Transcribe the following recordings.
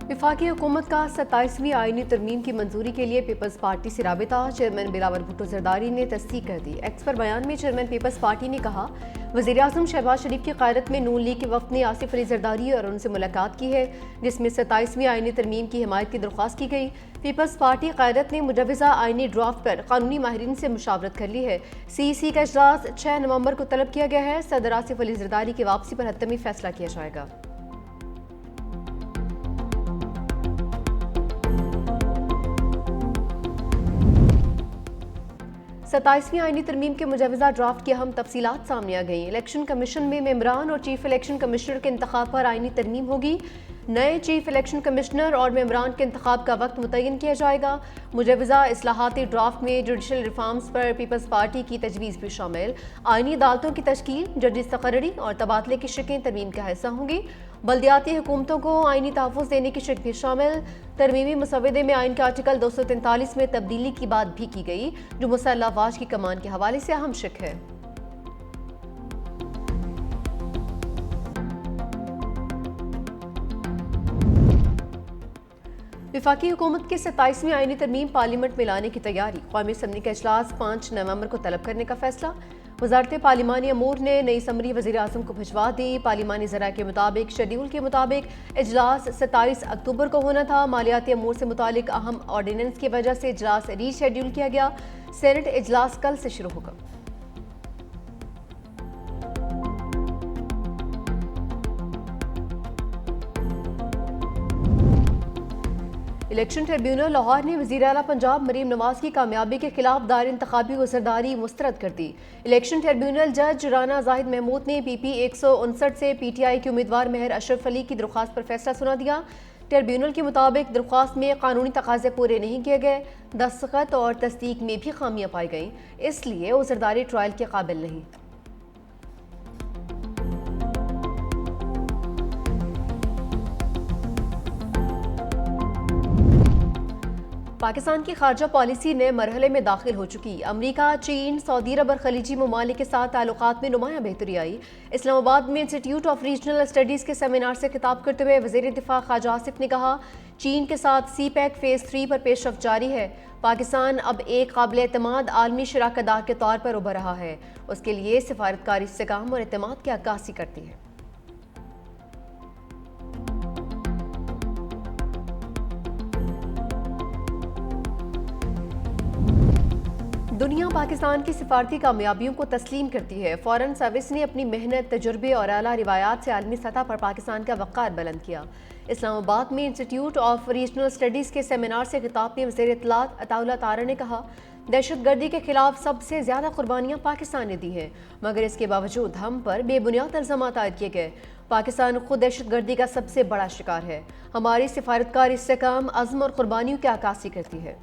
वफाकी हुकूमत का 27वीं आईनी तरमीम की मंजूरी के लिए पीपल्स पार्टी से राबिता। चेयरमैन बिलावल भुट्टो जरदारी ने तस्दीक कर दी। एक्स पर बयान में चेयरमैन पीपल्स पार्टी ने कहा, वज़ीर आज़म शहबाज शरीफ की क़यादत में नून लीग के वफ़द ने आसिफ अली जरदारी और उनसे मुलाकात की है, जिसमें 27वीं आईनी तरमीम की हिमायत की दरख्वास्त की गई। पीपल्स पार्टी क़यादत ने मुजवज़ा आईनी ड्राफ्ट पर कानूनी माहिरीन से मुशावरत कर ली है। CEC का इजलास 6 नवंबर को तलब किया गया है। सदर आसिफ अली जरदारी की वापसी पर हतमी फैसला किया जाएगा। 27वीं आईनी तरमीम के मुजवज़ा ड्राफ्ट की अहम तफसीलात सामने आ गई। इलेक्शन कमीशन में मेंबरान और चीफ इलेक्शन कमिश्नर के इंतखाब पर आईनी तरमीम होगी। नए चीफ इलेक्शन कमिश्नर और मेंबरान के इंतखाब का वक्त मुतय्यन किया जाएगा। मुजवज़ा इस्लाहाती ड्राफ्ट में जुडिशल रिफॉर्म्स पर पीपल्स पार्टी की तजवीज़ भी शामिल। आईनी अदालतों की तश्कील, जजेस तकर्री और तबादले की शिकें तरमीम का हिस्सा होंगी। बल्दियाती हुकूमतों को आईनी तहफ़्फ़ुज़ देने की शिक भी शामिल। तरमीमी मसवदे में आइन के आर्टिकल 243 में तब्दीली की बात भी की गई, जो मुसल्लह अफवाज की कमान के हवाले से अहम शिक है। वफाकी हुकूमत की 27वीं आईनी तरमीम पार्लियामेंट में लाने की तैयारी। कौमी असम्बली का इजलास 5 नवंबर को तलब करने का फैसला। वजारत पार्लिमानी अमूर ने नई समरी वज़ीर आज़म को भिजवा दी। पार्लिमानी ज़रा के मुताबिक शेड्यूल के मुताबिक इजलास 27 अक्टूबर को होना था। मालियाती अमूर से मुतालिक अहम ऑर्डिनेंस की वजह से इजलास रीशेड्यूल किया गया। सेनेट इजलास कल से शुरू होगा। इलेक्शन ट्रिब्यूनल लाहौर ने वज़ीर आला पंजाब मरीम नवाज की कामयाबी के खिलाफ दायर इंतखाबी गुज़रदारी मुस्तरद कर दी। इलेक्शन ट्रिब्यूनल जज राना जाहिद महमूद ने PP 159 से PTI के उम्मीदवार मेहर अशरफ अली की दरख्वास्त पर फैसला सुना दिया। ट्रिब्यूनल के मुताबिक दरख्वास्त में कानूनी तकाजे पूरे नहीं किए गए, दस्तखत और तस्दीक में भी खामियां पाई गईं, इसलिए गुज़रदारी ट्रायल के काबिल नहीं। पाकिस्तान की खारजा पॉलिसी नए मरहले में दाखिल हो चुकी। अमरीका, चीन, सऊदी अरब और खलीजी ममालिक के साथ ताल्लुकात में नुमाया बेहतरी आई। इस्लामाबाद में इंस्टीट्यूट ऑफ रीजनल स्टडीज़ के सेमिनार से खिताब करते हुए वज़ीर दिफा ख्वाजा आसिफ ने कहा, चीन के साथ CPEC फ़ेज़ 3 पर पेशरफ्त जारी है। पाकिस्तान अब एक काबिल एतमाद आलमी शराकतदार के तौर पर उभर रहा है। उसके लिए सिफारतकारी इस्तेकाम और एतमाद की अक्कासी करती है। दुनिया पाकिस्तान की सिफारती कामयाबियों को तस्लीम करती है। फॉरेन सर्विस ने अपनी मेहनत, तजुर्बे और आला रिवायात से आलमी सतह पर पाकिस्तान का वक़ार बुलंद किया। इस्लामाबाद में इंस्टीट्यूट ऑफ रीजनल स्टडीज़ के सेमिनार से खिताब में वज़ीर इत्तलात अताउल्लाह तारा ने कहा, दहशतगर्दी के खिलाफ सबसे ज़्यादा कुर्बानियाँ पाकिस्तान ने दी हैं, मगर इसके बावजूद हम पर बेबुनियाद इल्ज़ामात आयद किए गए। पाकिस्तान खुद दहशतगर्दी का सबसे बड़ा शिकार है। हमारी सिफारतकार इस्तेकाम, अज़्म और कुर्बानियों की अक्कासी करती है।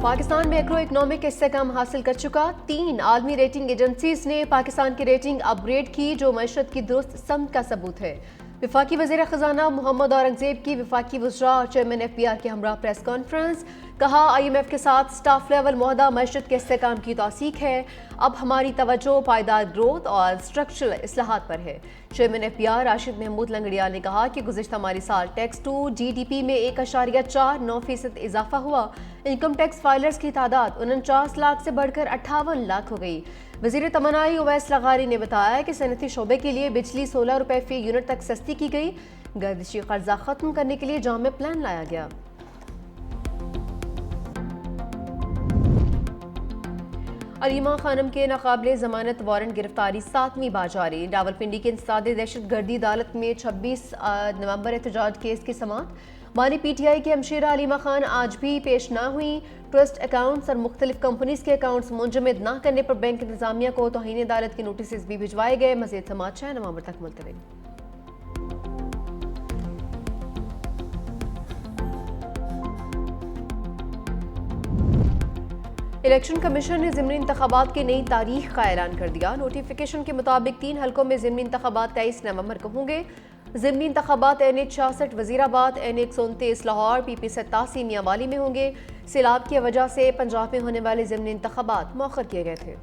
पाकिस्तान मैक्रो इकनॉमिक इस्तेहकाम हासिल कर चुका। 3 आलमी रेटिंग एजेंसीज ने पाकिस्तान की रेटिंग अपग्रेड की, जो मईशत की दुरुस्त समत का सबूत है। वफाकी वज़ीर ख़जाना मोहम्मद औरंगज़ेब की वफाकी वज़रा और चेयरमैन FPR के हमरा प्रेस कॉन्फ्रेंस। कहा, IMF के साथ स्टाफ लेवल मुआहदा मईशत के इस्तेहकाम की तौसीक है। अब हमारी तवज्जो पायदार ग्रोथ और स्ट्रक्चरल इस्लाहात पर है। चेयरमैन FPR राशिद महमूद लंगड़िया ने कहा कि गुज़िश्ता माली साल टैक्स टू GDP में 1.49% इजाफा हुआ। इनकम टैक्स फाइलर्स की तादाद 49 लाख से बढ़कर 58 लाख हो गई। वज़ीर तमन्नाई उवैस लगारी ने बताया कि सनती शोबे के लिए बिजली 16 रुपये फी यूनिट तक सस्ती की गई। गर्दिशी कर्जा खत्म करने के लिए जामे प्लान लाया गया। अलीमा खानम के नाकाबिले ज़मानत वारंट गिरफ्तारी 7वीं बार जारी। रावलपिंडी के इंसदादे दहशतगर्दी अदालत में 26 नवंबर एहतजाज केस की समाअत। बानी PTI की हमशीरा अलीमा खान आज भी पेश ना हुई। ट्रस्ट अकाउंट्स और मुख्तलिफ कंपनीज के अकाउंट्स मुंजमद ना करने पर बैंक इंतजामिया को तौहीन अदालत के नोटिस भी भिजवाए गए। मज़ीद समाअत 6 नवंबर तक मुलतवी। इलेक्शन कमीशन ने ज़िमनी इंतखाबात की नई तारीख का ऐलान कर दिया। नोटिफिकेशन के मुताबिक 3 हलकों में ज़िमनी इंतखाबात 23 नवंबर को होंगे। ज़िमनी इंतखाबात NH 66 Wazirabad, NH 129 Lahore, PP 87 Mianwali में होंगे। सैलाब की वजह से पंजाब में होने वाले ज़िमनी इंतखाबात मौखर किए गए थे।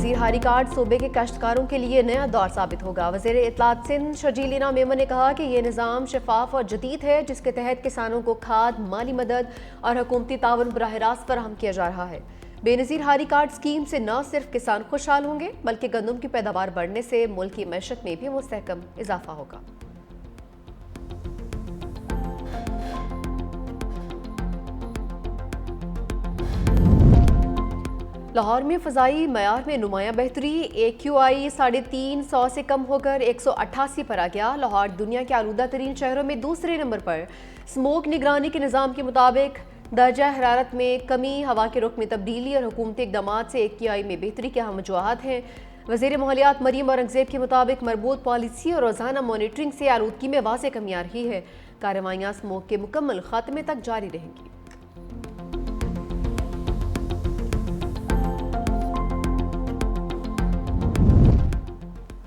बेनज़ीर हारी कार्ड सूबे के काश्तकारों के लिए नया दौर साबित होगा। वज़ीर इत्तलात सिंध शर्जील इनाम मेमन ने कहा कि ये निज़ाम शफाफ और जदीद है, जिसके तहत किसानों को खाद, माली मदद और हुकूमती ताउन बराह रास्त फराहम किया जा रहा है। बेनज़ीर हारी कार्ड स्कीम से न सिर्फ किसान खुशहाल होंगे, बल्कि गंदम की पैदावार बढ़ने से मुल्क की मैशत में भी मुस्तहकम इजाफा होगा। लाहौर में फ़ज़ाई मयार में नुमाया बेहतरी, AQI 350 से कम होकर 188 पर आ गया। लाहौर दुनिया के आलूदा तरीन शहरों में दूसरे नंबर पर। स्मोक निगरानी के निज़ाम के मुताबिक दर्जा हरारत में कमी, हवा के रुख में तब्दीली और हुकूमती इक़दाम से AQI में बेहतरी के अहम वजूहात हैं। वज़ीर माहौलियात मरीम औरंगज़ेब के मुताबिक मरबूत पॉलिसी और रोज़ाना मॉनिटरिंग से आलूदगी में वाज़ेह कमी आ रही है। कार्रवाइयाँ स्मोक के मुकम्मल खात्मे तक जारी रहेंगी।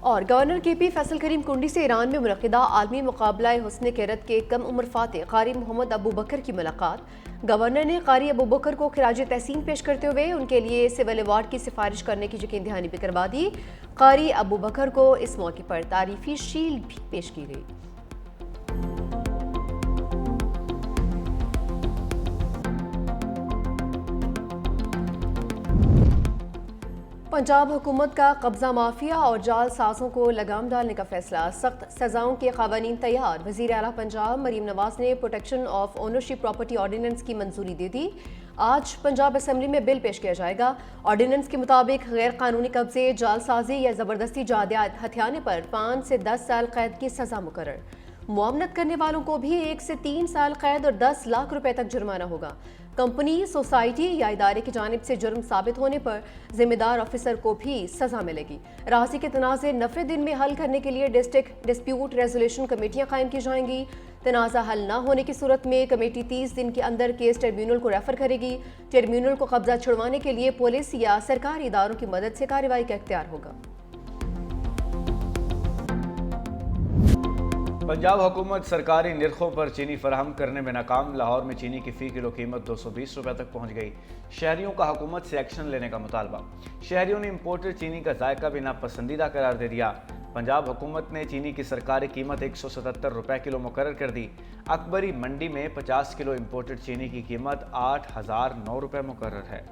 और गवर्नर KP फैसल करीम कुंडी से ईरान में मुनक़िदा आलमी मुकाबला हुस्न क़िरत के कम उम्र फातह क़ारी मोहम्मद अबू बकर की मुलाकात। गवर्नर ने क़ारी अबू बकर को खिराज तहसीन पेश करते हुए उनके लिए सिविल अवार्ड की सिफारिश करने की यकीन दहानी भी करवा दी। क़ारी अबू बकर को इस मौके पर तारीफी शील्ड भी पेश की गई। पंजाब हुकूमत का कब्जा माफिया और जाल साजों को लगाम डालने का फैसला, सख्त सजाओं के क़वानीन तैयार। वज़ीर आला पंजाब मरीम नवाज ने protection of ownership property ordinance की मंजूरी दे दी। आज पंजाब असम्बली में बिल पेश किया जाएगा। ऑर्डिनेंस के मुताबिक गैर कानूनी कब्जे, जालसाजी या ज़बरदस्ती जायदाद हथियाने पर 5 से 10 साल कैद की सजा मुकर्रर। मुआवनत करने वालों को भी 1 से 3 साल कैद और 10 लाख रुपए तक जुर्माना होगा। कंपनी, सोसाइटी या इदारे की जानिब से जुर्म साबित होने पर जिम्मेदार ऑफिसर को भी सजा मिलेगी। राजी के तनाज़े 90 दिन में हल करने के लिए डिस्ट्रिक्ट डिस्प्यूट रेजोल्यूशन कमेटियां कायम की जाएंगी। तनाज़ा हल न होने की सूरत में कमेटी 30 दिन के अंदर केस ट्रिब्यूनल को रेफर करेगी। ट्रिब्यूनल को कब्जा छुड़वाने के लिए पुलिस या सरकारी इदारों की मदद से कार्रवाई का इख्तियार होगा। पंजाब हुकूमत सरकारी निर्खों पर चीनी फराहम करने में नाकाम। लाहौर में चीनी की फ़ी किलो कीमत 220 रुपये तक पहुँच गई। शहरियों का हुकूमत से एक्शन लेने का मुतालबा। शहरियों ने इम्पोर्टेड चीनी का जायका भी नापसंदीदा करार दे दिया। पंजाब हुकूमत ने चीनी की सरकारी कीमत 177 रुपये किलो मुकर्रर कर दी। अकबरी मंडी में 50 किलो इम्पोर्टेड चीनी की कीमत 8009 रुपये मुकर्रर है।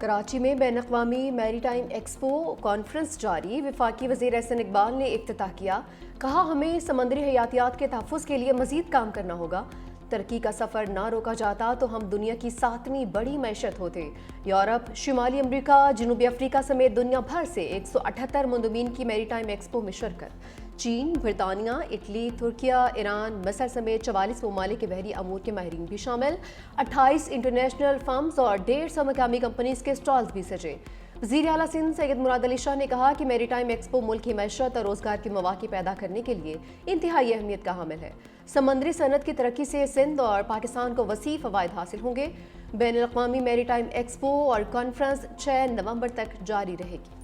कराची में बैन-अक़वामी मैरीटाइम एक्सपो कॉन्फ्रेंस जारी। वफाकी वज़ीर एहसन इकबाल ने इफ्तिताह किया। कहा, हमें समंदरी हयातियात के तहफ़्फ़ुज़ के लिए मज़ीद काम करना होगा। तरक्की का सफ़र ना रोका जाता तो हम दुनिया की 7वीं बड़ी मैशत होते। यूरोप, शुमाली अमरीका, जनूबी अफ्रीका समेत दुनिया भर से 178 मुंदमीन की मैरीटाइम एक्सपो में शिरकत। चीन, बरतानिया, इटली, तुर्किया, ईरान, मसर समेत 44 ममालिक के बहरी अमूर के माहिरीन भी शामिल। 28 इंटरनेशनल फर्म्स और 150 मकामी कंपनीज के स्टॉल्स भी सजे। वज़ीर आला सिंध सैयद मुराद अली शाह ने कहा कि मैरीटाइम एक्सपो मुल्क की मैशत और रोज़गार के मौक़े पैदा करने के लिए इंतहाई अहमियत का हामिल है। समंदरी सनत की तरक्की से सिंध और पाकिस्तान को वसी फ़वाइद हासिल होंगे। बैन-अल-अक़वामी मैरीटाइम एक्सपो और कॉन्फ्रेंस 6 नवंबर तक जारी रहेगी।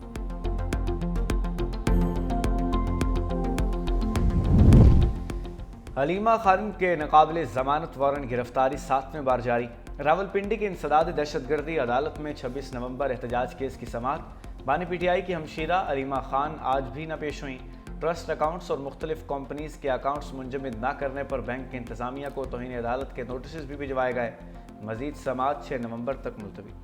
हलीमा खान के नाक़ाबिले ज़मानत वारंट गिरफ्तारी 7वें बार जारी। रावलपिंडी की इंसदाद दहशतगर्दी अदालत में 26 नवंबर एहतजाज केस की समाअत। बानी PTI की हमशीरा हलीमा खान आज भी न पेश हुई। ट्रस्ट अकाउंट्स और मुख्तलिफ कंपनीज के अकाउंट्स मुंजमद न करने पर बैंक की इंतजामिया को तौहीन अदालत के नोटिस भी भिजवाए गए। मजीद समाअत 6 नवंबर तक मुलतवी।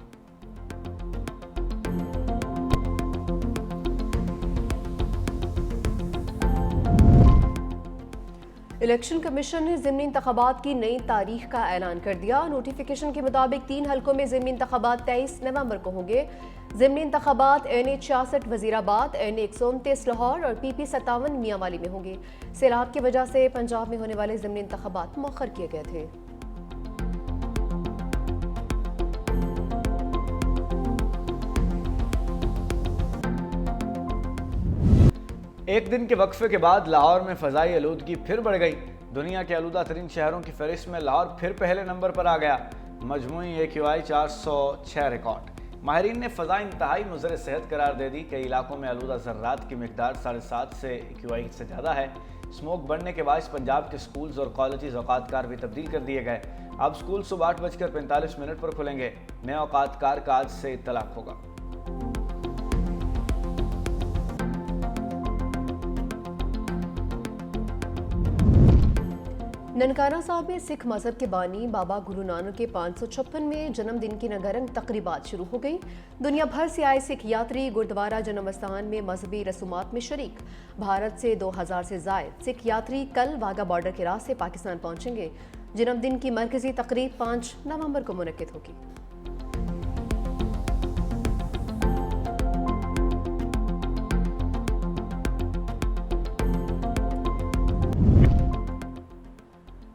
इलेक्शन कमीशन ने ज़िमनी इंतखाबात की नई तारीख का ऐलान कर दिया। नोटिफिकेशन के मुताबिक 3 हलकों में ज़िमनी इंतखाबात 23 नवंबर को होंगे। ज़िमनी इंतखाबात NH 66 वज़ीराबाद, NH 129 लाहौर और PP 57 मियांवाली में होंगे। सैलाब की वजह से पंजाब में होने वाले ज़िमनी इंतखाबात मौखर किए गए थे। एक दिन के वक्फे के बाद लाहौर में फ़ज़ाई आलूदगी फिर बढ़ गई। दुनिया के आलूदा तरीन शहरों की फहरिस्त में लाहौर फिर पहले नंबर पर आ गया। मजमूई AQI 406 रिकॉर्ड। माहिरीन ने फ़ज़ा इंतहाई मुज़र सेहत करार दे दी। कई इलाकों में आलूदा ज़र्रात की मिकदार 7.5 से AQI से ज़्यादा है। स्मोक बढ़ने के बाद पंजाब के स्कूल्स और कॉलेजेस औकातकार भी तब्दील कर दिए गए। अब स्कूल सुबह 8:45 पर खुलेंगे। नए औकातकार का आज से इत्तलाक होगा। ननकाना साहब में सिख मजहब के बानी बाबा गुरु नानक के 556वें जन्मदिन की रंगारंग तकरीबात शुरू हो गई। दुनिया भर से आए सिख यात्री गुरुद्वारा जन्म स्थान में मजहबी रसूमात में शरीक। भारत से 2000 से जायद सिख यात्री कल वाघा बॉर्डर के रास्ते पाकिस्तान पहुंचेंगे। जन्मदिन की मरकजी तकरीब 5 नवंबर को मुनक्किद होगी।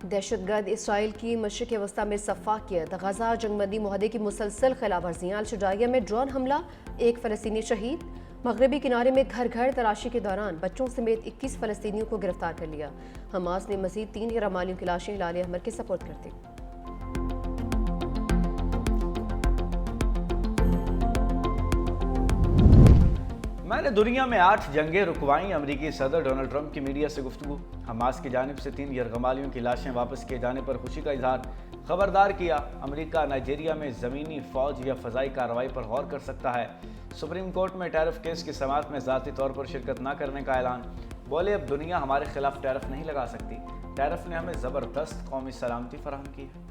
दहशतगर्द इसराइल की मशरिक़ वस्ता में सफ़ाकियत, गजा जंगबंदी मुहदे की मुसलसल खिलाफ वर्जियाँ। अल-शुजाइया में ड्रोन हमला, एक फ़लस्तीनी शहीद। मगरबी किनारे में घर घर तलाशी के दौरान बच्चों समेत 21 फ़लस्तीनियों को गिरफ्तार कर लिया। हमास ने मज़ीद 3 यरमालियों की लाशें हिलाल अहमर के सपोर्ट कर दी। मैंने दुनिया में 8 जंगें रुकवाई। अमेरिकी सदर डोनाल्ड ट्रंप की मीडिया से गुफ्तगू। हमास की जानिब से 3 यरगमालियों की लाशें वापस किए जाने पर खुशी का इजहार। खबरदार किया, अमेरिका नाइजीरिया में ज़मीनी फ़ौज या फ़ज़ाई कार्रवाई पर गौर कर सकता है। सुप्रीम कोर्ट में टैरिफ केस की समाअत में ज़ाती तौर पर शिरकत न करने का ऐलान। बोले, अब दुनिया हमारे खिलाफ टैरिफ नहीं लगा सकती। टैरिफ ने हमें ज़बरदस्त कौमी सलामती फराहम की है।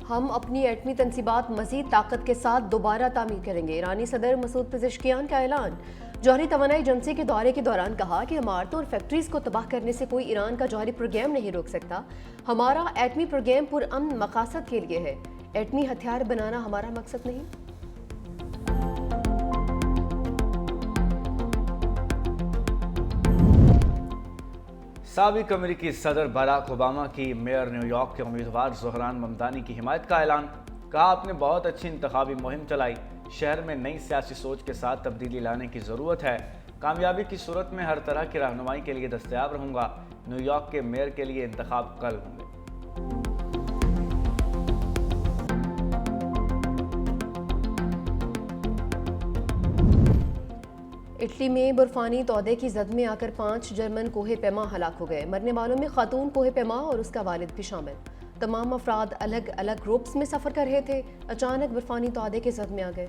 हम अपनी एटमी तनसीबात मज़ीद ताकत के साथ दोबारा तामीर करेंगे। ईरानी सदर मसूद पेज़ेश्कियान का ऐलान। जौहरी तवानाई एजेंसी के दौरे के दौरान कहा कि इमारतों और फैक्ट्रीज को तबाह करने से कोई ईरान का जौहरी प्रोग्राम नहीं रोक सकता। हमारा एटमी प्रोग्राम पुरअमन मकासद के लिए है। एटमी हथियार बनाना हमारा मकसद नहीं। साबिक अमेरिकी सदर बराक ओबामा की मेयर न्यूयॉर्क के उम्मीदवार ज़ोहरान ममदानी की हिमायत का ऐलान। कहा, आपने बहुत अच्छी इंतखाबी मुहिम चलाई। शहर में नई सियासी सोच के साथ तब्दीली लाने की ज़रूरत है। कामयाबी की सूरत में हर तरह की रहनुमाई के लिए दस्तयाब रहूँगा। न्यूयॉर्क के मेयर के लिए इंतखाब कल होंगे। इटली में बर्फानी तौदे की जद में आकर 5 जर्मन कोहे पैमा हलाक हो गए। मरने वालों में खातून कोहे पैमा और उसका वालिद भी शामिल। तमाम अफराद अलग अलग ग्रुप्स में सफ़र कर रहे थे। अचानक बर्फानी तौदे की जद में आ गए।